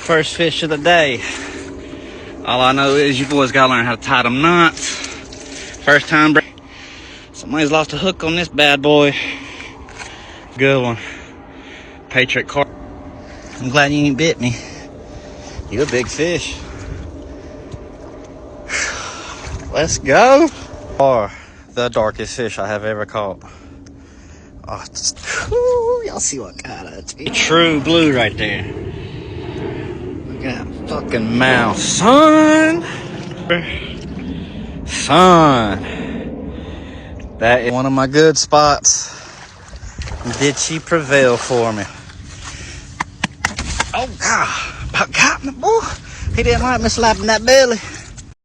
first fish of the day. All I know is you boys gotta learn how to tie them knots. First time, somebody's lost a hook on this bad boy. Good one. Patriot carp. I'm glad you ain't bit me. You a big fish. Let's go. Or the darkest fish I have ever caught. Oh, y'all see what kind of true blue right there. Look at that fucking mouth, son. That is one of my good spots. Did she prevail for me? Oh God, about got me, boy. He didn't like me slapping that belly.